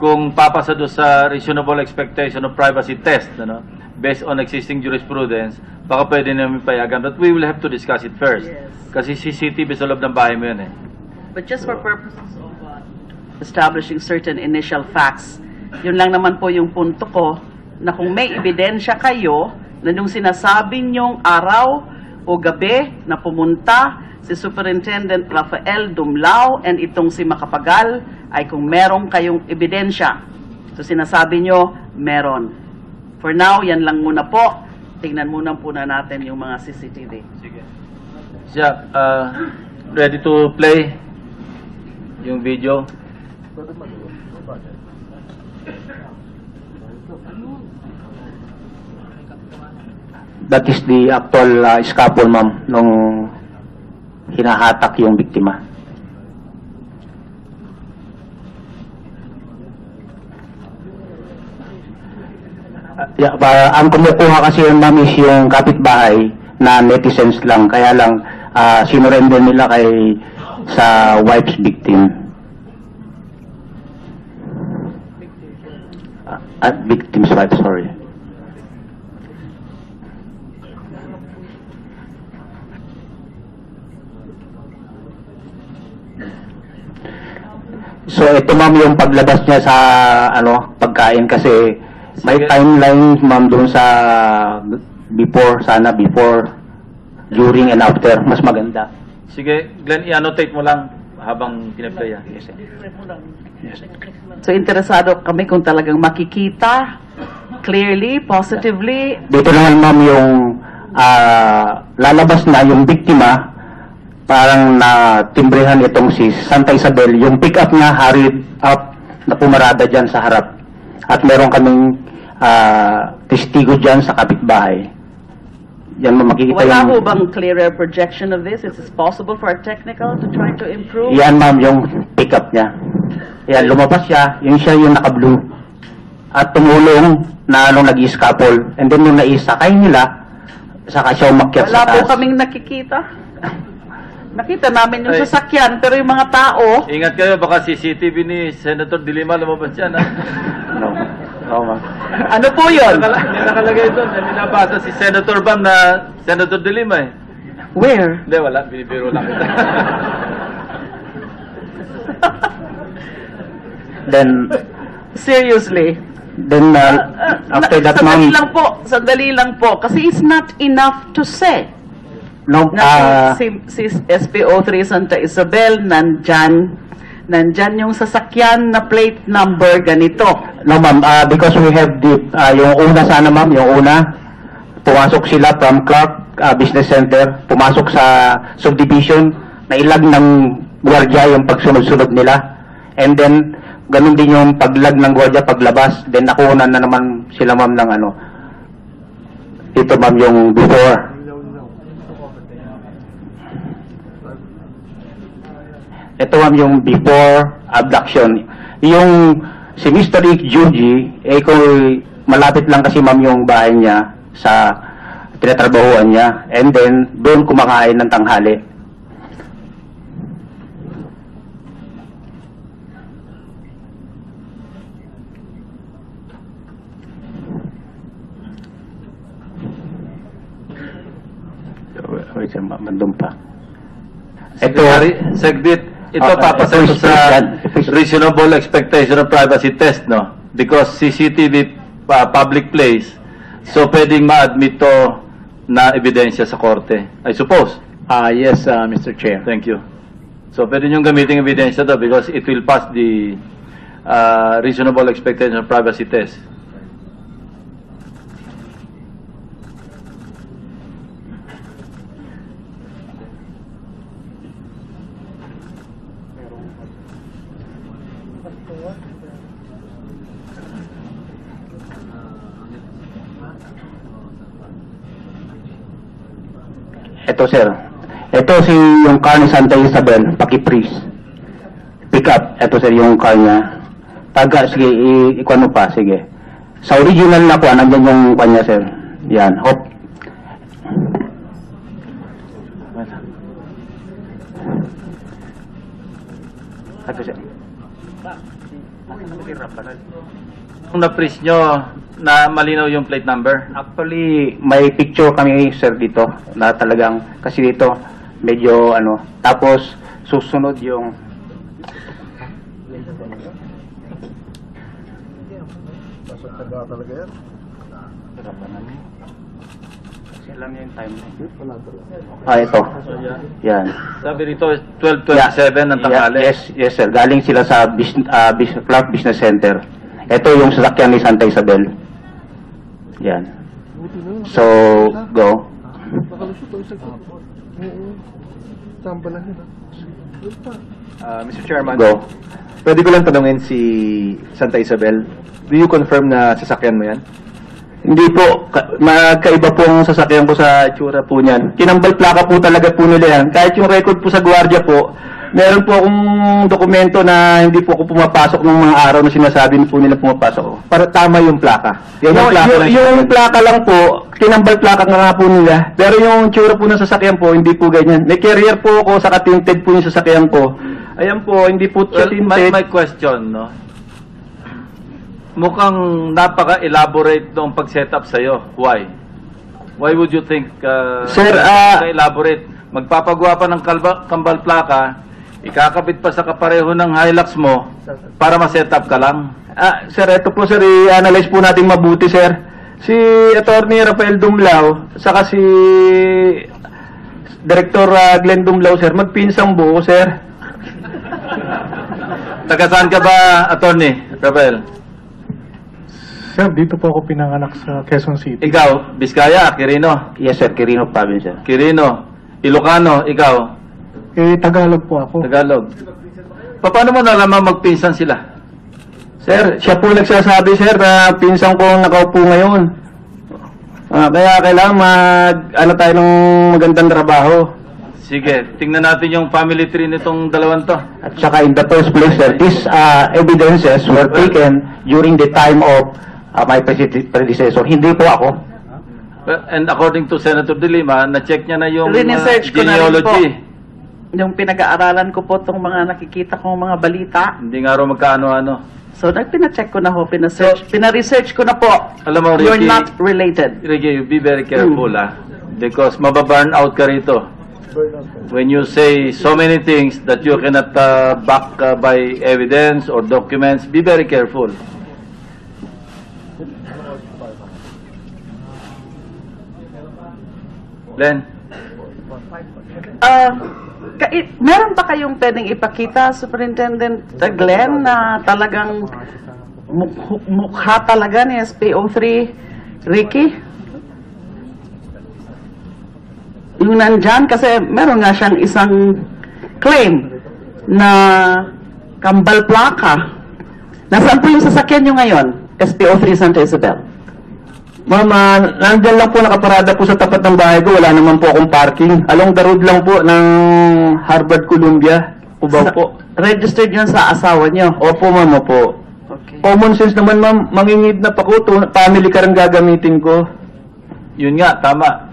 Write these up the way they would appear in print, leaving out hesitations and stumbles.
kung papasa doon sa reasonable expectation of privacy test, ano, based on existing jurisprudence, baka pwede namin payagan. But we will have to discuss it first. Yes. Kasi CCTV sa loob ng bahay mo yun eh. But just for purposes of establishing certain initial facts, yun lang naman po yung punto ko, na kung may ebidensya kayo na nung sinasabi nyong araw o gabi na pumunta si Superintendent Rafael Dumlao and itong si Macapagal ay kung meron kayong ebidensya. So sinasabi nyo, meron. For now, yan lang muna po. Tingnan muna natin yung mga CCTV. Sige. Siya, ready to play yung video? That is the actual scalpel, ma'am, nung hinahatak yung biktima. Ang kumukuha kasi yun, ma'am, is yung kapitbahay na netizens lang. Kaya lang, sinurrender nila sa wife's victim. Victim's wife, sorry. So ito, ma'am, yung paglabas niya sa pagkain kasi may timeline, ma'am, doon sa before, during and after, mas maganda. Sige, Glenn, i-annotate mo lang habang pinaplay. Yes, sir. Yes, sir. So interesado kami kung talagang makikita clearly, positively. Dito naman, ma'am, yung lalabas na yung biktima, parang na-timbrehan itong si Santa Isabel, yung pick-up na hurried up na pumarada dyan sa harap. At meron kaming testigo dyan sa kapitbahay. Yan mo makikita Wala yung... ho bang clearer projection of this? Is it possible for our technical to try to improve? Yan, ma'am, yung pick-up niya. Yan, lumabas siya, siya yung naka-blue. At tumulong na nag-i-scaffold. And then yung naisakay nila, saka siya umakyat Wala sa po taas. kaming nakikita. Nakita namin yung sasakyan, pero yung mga tao, Ingat kayo, baka CCTV ni Senator De Lima lumabas yan, ha? No, ma'am. ano po yun? May nakalagay doon, may binabasa si Senator Bam na Senator De Lima, eh. Where? Hindi, wala. Binibiro lang kita. Then, Seriously. after that, ma'am... Sandali lang po, kasi it's not enough to say. No, Na si SPO3 Santa Isabel, nandyan yung sasakyan na plate number ganito. no, ma'am, because we have yung una sana, ma'am, pumasok sila from Clark Business Center, pumasok sa subdivision, nailag ng gwardiya yung pagsunod-sunod nila. And then, ganun din yung paglag ng gwardiya, paglabas, then nakuha na naman sila, ma'am, ng ito, ma'am, yung before. Ito, ma'am, yung before abduction. Yung si Mr. Rick Juji, kung malapit lang kasi, ma'am, yung bahay niya sa tinatrabahuan niya. And then, doon kumakain ng tanghali. Wait, mandun pa. Segdit, ito papasok sa reasonable expectation of privacy test, no? Because CCTV public place, so pwedeng ma-admit to na ebidensya sa korte, I suppose. Yes, Mr. Chair. Thank you. So pwede niyong gamitin ebidensya to because it will pass the reasonable expectation of privacy test. Ito, sir. Ito yung car ni Santa Isabel, paki-freeze. Pick up. Ito, sir, yung car niya. Sige, ikuan mo pa, sige. Sa original na kuan, nandiyan yung kuan niya, sir. Yan, hop. Ito, sir. Kung na-freeze nyo na malinaw yung plate number? Actually, may picture kami, sir, dito, na talagang, kasi dito, medyo, tapos, susunod yung, ito. Yan. Sabi rito, 12:27 ng tanghali. Yes, sir. Galing sila sa Clark Business Center. Ito yung sasakyan ni Santa Isabel. Yan. So, go. Mr. Chairman, Go. pwede ko lang tanungin si Santa Isabel, do you confirm na sasakyan mo yan? Hindi po. Magkaiba po ang sasakyan ko sa itsura po niyan. Kinambal plaka po talaga po nila yan. Kahit yung record po sa gwardiya po, meron po akong dokumento na hindi po ako pumapasok ng mga araw na sinasabi po nila pumapasok ko. Para tama yung plaka. Yan Yung, yung plaka na yung plaka lang po, kinambal plaka nga po nila. Pero yung itsura po ng sasakyan po, hindi po ganyan. May carrier po ako, saka tinted po yung sasakyan ko. Ayan po, hindi po siya Well, tinted. my question, no? Mukhang napaka-elaborate noong pag-set up sa'yo. Why? Why would you think Sir, elaborate? Magpapagawa pa ng kambal plaka, ikakabit pa sa kapareho ng Hilux mo para ma-set up ka lang. Sir, ito po sir, i-analyze po natin mabuti sir. Si Attorney Rafael Dumlao, saka si Director Glenn Dumlao sir, magpinsang buo sir. Taga saan ka ba, Attorney Rafael? Sir, dito po ako pinanganak sa Quezon City. Ikaw, Biskaya, Quirino. Yes sir, Quirino Province sir. Quirino. Ilocano, ikaw, Tagalog po ako. Tagalog. Paano mo nalaman magpinsan sila? Sir, siya po nagsasabi sir na pinsang kong nakaupo ngayon. Kaya kailangan tayo ng magandang trabaho. Sige, tingnan natin yung family tree nitong dalawang to. At saka in the first place sir, these evidences were taken during the time of my predecessor. Hindi po ako. And according to Senator De Lima, na-check niya na yung Rinesearch ko na rin genealogy. Yung pinag-aaralan ko po itong mga nakikita kong mga balita. Hindi nga raw magkaano-ano. So, pina-check ko na ho, pina-research ko na po. Alam mo, You're Ricky, not related. Ricky, be very careful, because mababurn out ka rito. When you say so many things that you cannot back by evidence or documents, be very careful. Len? Meron ba kayong pwedeng ipakita, Superintendent Glenn, na talagang mukha talaga ni SPO3 Ricky? Yung nandyan, kasi meron nga siyang isang claim na kambal plaka. Nasaan po yung sasakyan nyo ngayon, SPO3 Santa Isabel? Mama, nandyan lang po nakaparada po sa tapat ng bahay ko. Wala naman po akong parking. Along the road lang po ng Harvard Columbia. Ubaw po. Registered yun sa asawa nyo? Opo, ma'am, opo. Okay. Common sense naman, ma'am. Mangingid na pa ko. Family car ang gagamitin ko. Yun nga, tama.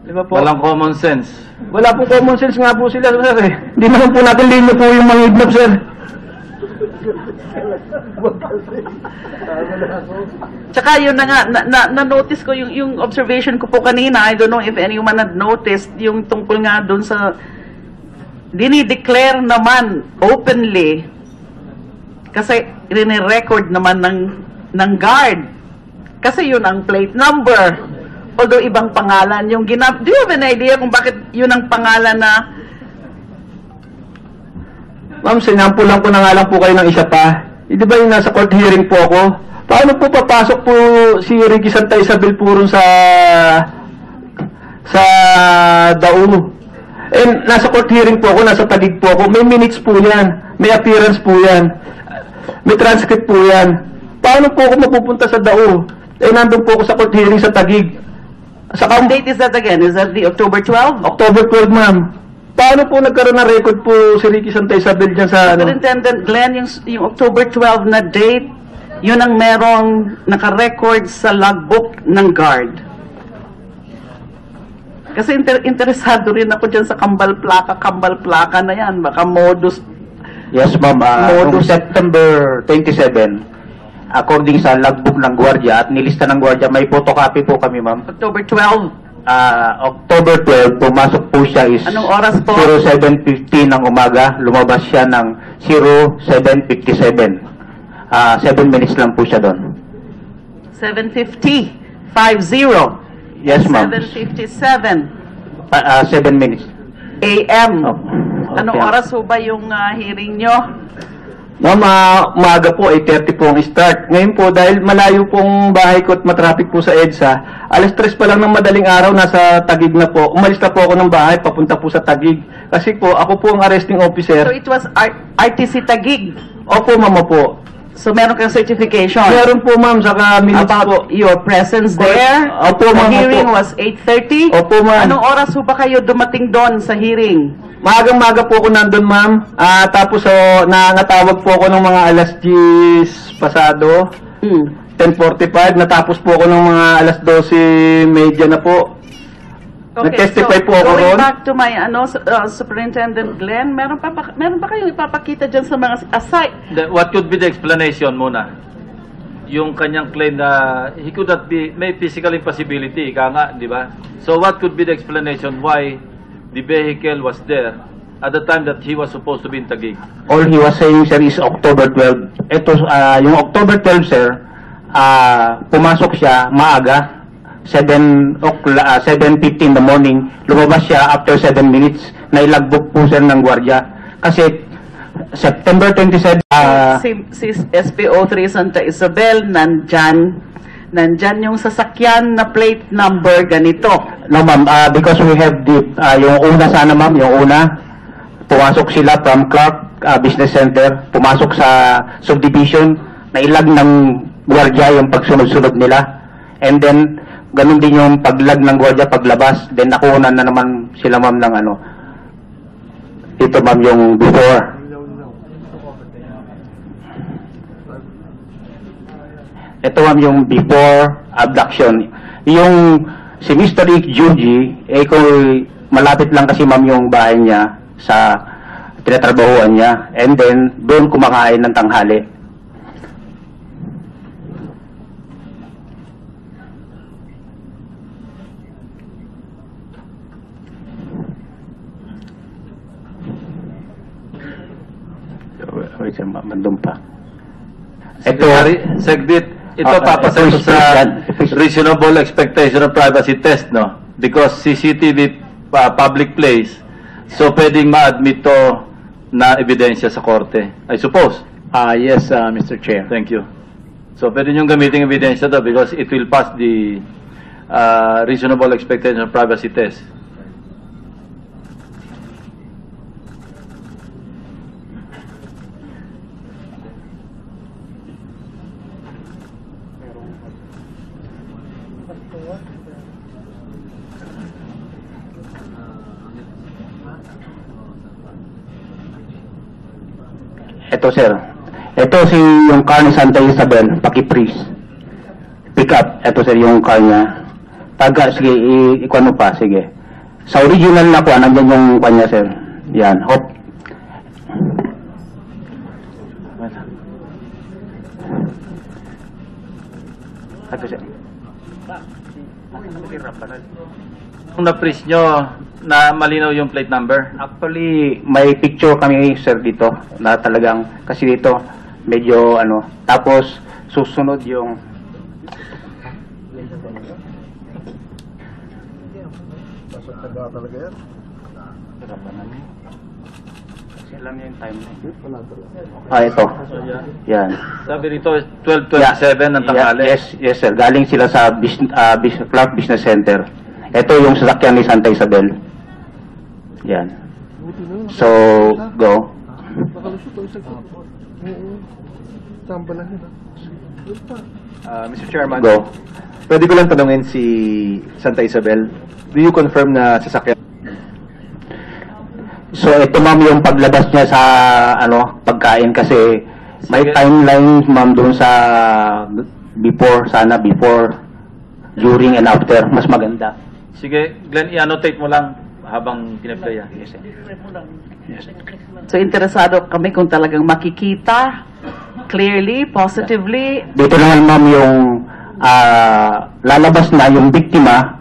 Di ba po? Walang common sense. Wala po common sense nga po sila, sir. Hindi naman po natin linya po yung mangidnap, sir. Tsaka yun na nga, na-notice ko yung observation ko po kanina, I don't know if anyone had noticed, yung tungkol nga doon sa, dinideclare naman openly, kasi rini-record naman ng guard. Kasi yun ang plate number. Although ibang pangalan yung do you have an idea kung bakit yun ang pangalan na? Ma'am, sinample lang po na nga lang po kayo ng isa pa. Di ba yung nasa court hearing po ako? Paano po papasok po si Ricky Santa Isabel po rin sa Daul? And nasa court hearing po ako, nasa Taguig po ako. May minutes po yan. May appearance po yan. May transcript po yan. Paano po ako mapupunta sa Daul? Nandun po ako sa court hearing sa Taguig. What date is that again? Is that the October 12? October 12, ma'am. Paano po nagkaroon ng record po si Ricky Santa Isabel dyan sa Superintendent Glenn, yung October 12 na date, yun ang merong naka-record sa logbook ng guard. Kasi interesado rin ako dyan sa kambal plaka na yan. Baka modus Yes, ma'am. Noong September 27, according sa logbook ng gwardiya at nilista ng gwardiya, may photocopy po kami, ma'am. October 12. October 12, pumasok po siya is Anong oras po? 07:50 ng umaga. Lumabas siya ng 07:57. 7 minutes lang po siya doon. 7:50. 50. Yes, ma'am. 7:57 7 minutes. a.m. Oh, Anong okay. oras po ba yung hearing nyo? Ma'am, umaga po, 8:30 po ang start. Ngayon po, dahil malayo pong bahay ko at matraffic po sa EDSA, alas 3 pa lang ng madaling araw, nasa Taguig na po. Umalis na po ako ng bahay, papunta po sa Taguig. Kasi po, ako po ang arresting So officer. it was RTC Taguig. Opo, ma'am, po. So meron kang certification Meron po, ma'am, saka minutes po. about your presence Correct. there. Opo, ma'am, The hearing opo. was 8:30. Opo, ma'am. Anong oras po ba kayo dumating doon sa hearing? Maagang-maga po ako nandun, ma'am. Tapos, nangatawag po ako ng mga alas 10 pasado. 10:45. Natapos po ako ng mga alas 12:30 na po. Nag-testify po ako going ron. back to my Superintendent Glenn, meron pa kayong ipapakita dyan sa mga aside? What could be the explanation muna? Yung kanyang claim na he could not be, may physical impossibility, ika nga, di ba? So what could be the explanation why the vehicle was there at the time that he was supposed to be in Taguig? All he was saying, sir, is October 12. Ito, yung October 12, sir, pumasok siya maaga, 7:50 in the morning. Lumabas siya after 7 minutes. Nailagbook po, sir, ng gwardiya. Kasi September 27, si SPO3 Santa Isabel, nandyan yung sasakyan na plate number ganito. no, ma'am, because we have yung una sana, ma'am, yung una, pumasok sila from Clark Business Center, pumasok sa subdivision, nailag ng gwardiya yung pagsunod-sunod nila. And then, ganun din yung paglag ng gwardiya, paglabas, then nakuha na naman sila, ma'am, ng ano. Ito, ma'am, yung before. Ito, ma'am, yung before abduction. Yung si Mr. Rick Juji, kung malapit lang kasi, ma'am, yung bahay niya sa tinatrabahuan niya. And then, doon kumakain ng tanghali. Wait, sir, mandun pa. Secretary, Segdit, ito papasok sa reasonable expectation of privacy test, no? Because CCTV public place, so pwedeng ma-admit to na ebidensya sa korte, I suppose. Yes, Mr. Chair. Thank you. So pwede niyong gamitin ebidensya to because it will pass the reasonable expectation of privacy test. Ito, sir. Ito si yung car ni Santa Isabel, paki-freeze. Pick up. Ito, sir, yung car niya. Sige, ikuan mo pa, sige. Sa original na kuan, nandiyan yung kuan niya, sir. Yan, hop. Ito, sir. Kung na-freeze nyo na malinaw yung plate number, Actually, may picture kami, sir, dito, na talagang, kasi dito, medyo, ano, tapos, susunod yung, ito. Yan. sabi rito 12:27 ng tanghali. Yes, sir. Galing sila sa Clark Business Center. Ito yung sasakyan ni Santa Isabel. Yan. So, go. Mr. Chairman, Go. pwede ko lang tanungin si Santa Isabel, do you confirm na sasakyan? So, ito, ma'am, yung paglabas niya sa, pagkain kasi may Sige. timeline, ma'am, doon sa before, during, and after. Mas maganda. Sige, Glenn, i-annotate mo lang habang pinaplaya. So interesado kami kung talagang makikita clearly, positively. Dito naman ma'am yung lalabas na yung biktima,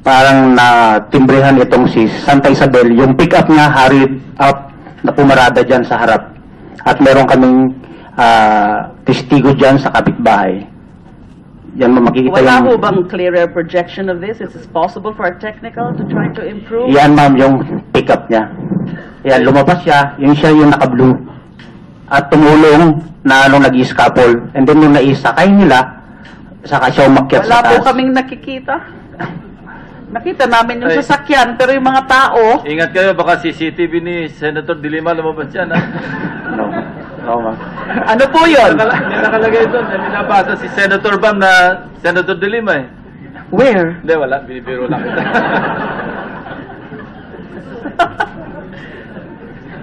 parang natimbrehan itong si Santa Isabel, yung pick-up niya hurried up na pumarada dyan sa harap. At meron kaming testigo dyan sa kapitbahay. Yan mo makikita Wala yung... ho bang clearer projection of this? Is it possible for our technical to try to improve? Yan ma'am, yung pick-up niya. Yan, lumabas siya, siya yung naka-blue. At tumulong na nag-i-scaffold. And then yung naisakay nila, saka siya umakyat Wala sa taas. po kaming nakikita. Nakita namin yung Ay. sasakyan, pero yung mga tao, Ingat kayo, baka CCTV ni Senator De Lima lumabas yan, ha? No, ma'am. ano po yun? May nakalagay doon, may binabasa si Senator Bam na Senator De Lima, eh. Where? Hindi, wala. Binibiro lang kita.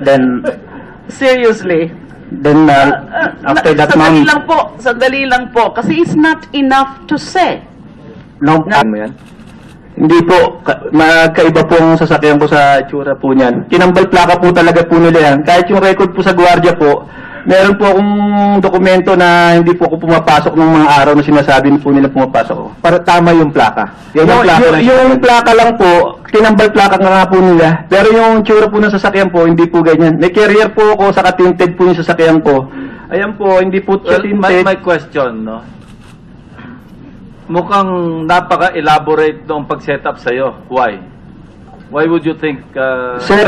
Then, Seriously. after that ma'am, Sandali lang po. Kasi it's not enough to say. no, mo yan? Hindi po, magkaiba pong sasakyan ko sa itsura po niyan. Kinambal plaka po talaga po nila yan. Kahit yung record po sa gwardiya po, meron po akong dokumento na hindi po ako pumapasok ng mga araw na sinasabi po nila pumapasok ako. Para tama yung plaka. Yung plaka lang po, kinambal plaka nga po nila. Pero yung itsura po ng sasakyan po, hindi po ganyan. May carrier po ako, saka tinted po yung sasakyan ko. Ayan po, hindi po siya Well, tinted. my question, no? Mukhang napaka-elaborate nung pag-set up sa'yo. Why? Why would you think, Sir,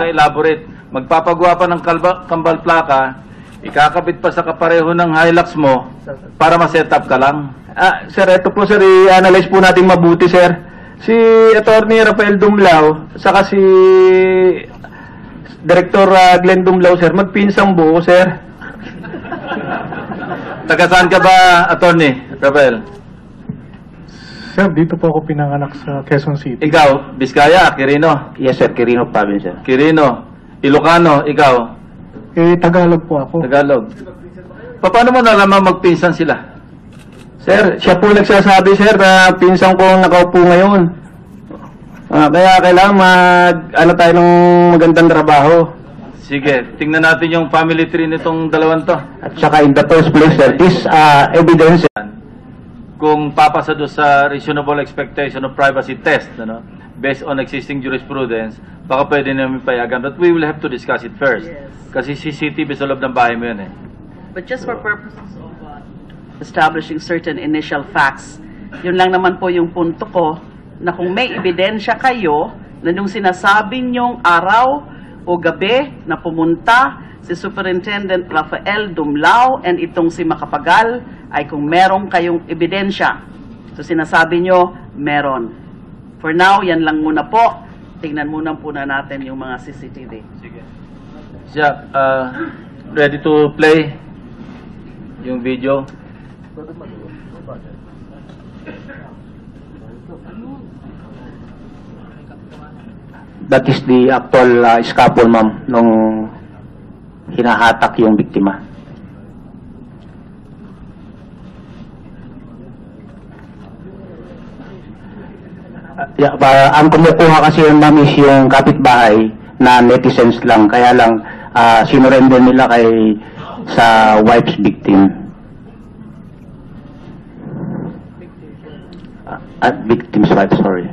elaborate? Magpapagawa pa ng kambal plaka, ikakabit pa sa kapareho ng Hilux mo para ma-set up ka lang. Sir, ito po sir, i-analyze po natin mabuti sir. Si Attorney Rafael Dumlao, saka si Director Glenn Dumlao sir, magpinsang buo sir. Taga saan ka ba, Attorney Rafael? Sir, dito po ako pinanganak sa Quezon City. Ikaw, Biskaya, Quirino. yes sir, Quirino Province sir. Quirino. Ilocano, ikaw, Tagalog po ako. Tagalog. Paano mo nalaman magpinsan sila? Sir, siya po nagsasabi sir na pinsang kong nakaupo ngayon. Kaya kailangan tayo ng magandang trabaho. Sige, tingnan natin yung family tree nitong dalawang to. At saka in the first place sir, this evidence Kung papasa doon sa reasonable expectation of privacy test, ano, based on existing jurisprudence, baka pwede namin payagan. But we will have to discuss it first. Yes. Kasi CCTV sa loob ng bahay mo yun, eh. But just for purposes of establishing certain initial facts, yun lang naman po yung punto ko, na kung may ebidensya kayo, na nung sinasabi nyong araw o gabi na pumunta si Superintendent Rafael Dumlao and itong si Macapagal, ay kung meron kayong ebidensya. So sinasabi nyo, meron. For now, yan lang muna po. Tingnan muna natin yung mga CCTV. Sige. Siya, ready to play yung video? that is the actual scaffold ma'am nung hinahatak yung biktima. Ang kumukuha kasi yun ma'am is yung kapitbahay na netizens lang, kaya lang sinurrender nila sa wife's victim. At victim's wife, sorry.